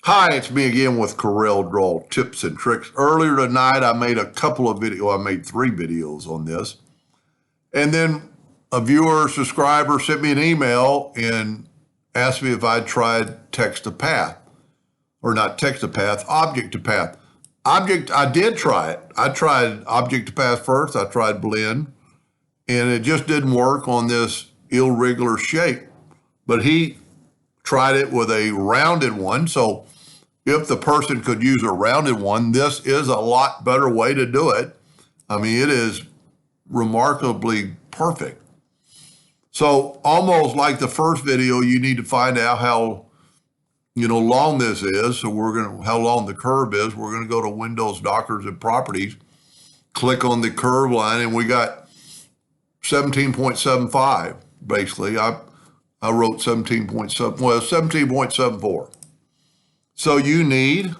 Hi, it's me again with CorelDraw Tips and Tricks. Earlier tonight, I made a couple of videos. I made 3 videos on this. And then a viewer, subscriber sent me an email and asked me if I'd tried text-to-path. Or not text-to-path, object-to-path. I did try it. I tried object-to-path first. I tried blend. And it just didn't work on this irregular shape. But he tried it with a rounded one. So if the person could use a rounded one, this is a lot better way to do it. I mean, it is remarkably perfect. So almost like the first video, you need to find out how long this is. So how long the curve is. We're going to go to Windows, Dockers, and Properties, click on the curve line, and we got 17.75, basically. I wrote 17.7, well, 17.74. So you need,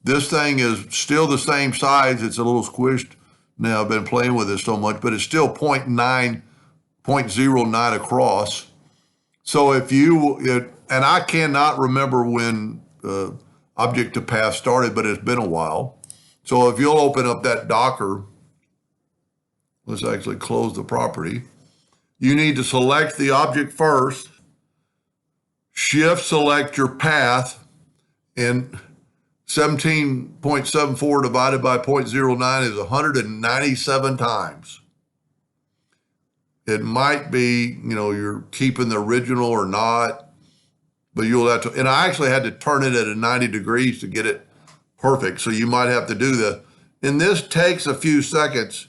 this thing is still the same size. It's a little squished. Now I've been playing with it so much, but it's still 0.09 across. So if and I cannot remember when object-to-path started, but it's been a while. So if you'll open up that Docker, let's actually close the property. You need to select the object first, shift select your path, and 17.74 divided by 0.09 is 197 times. It might be, you're keeping the original or not, but you'll have to, and I actually had to turn it at a 90 degrees to get it perfect. So you might have to do that. And this takes a few seconds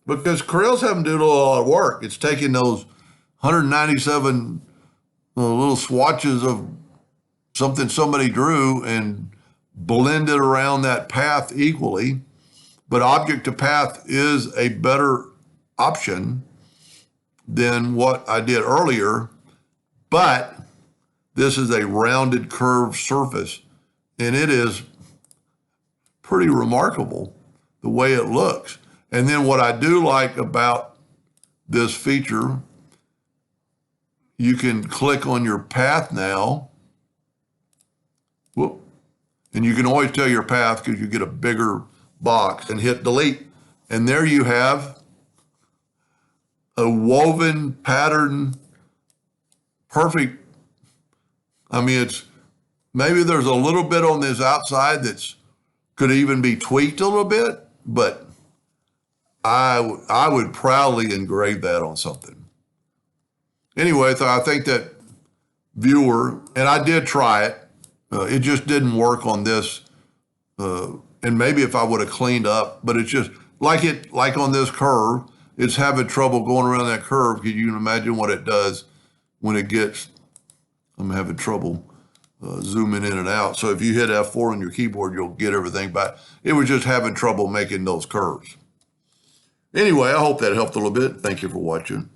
because Corel's having to do a lot of work. It's taking those 197 little swatches of something somebody drew and blended around that path equally. But object-to-path is a better option than what I did earlier. But this is a rounded curved surface, and it is pretty remarkable the way it looks. And then what I do like about this feature, you can click on your path now. Whoop. And you can always tell your path because you get a bigger box and hit delete. And there you have a woven pattern, perfect. I mean, maybe there's a little bit on this outside that's could even be tweaked a little bit, but I would proudly engrave that on something. Anyway, so I think that viewer, and I did try it. It just didn't work on this. And maybe if I would have cleaned up, but it's just like on this curve, it's having trouble going around that curve because you can imagine what it does when it gets, I'm having trouble zooming in and out. So if you hit F4 on your keyboard, you'll get everything back. It was just having trouble making those curves. Anyway, I hope that helped a little bit. Thank you for watching.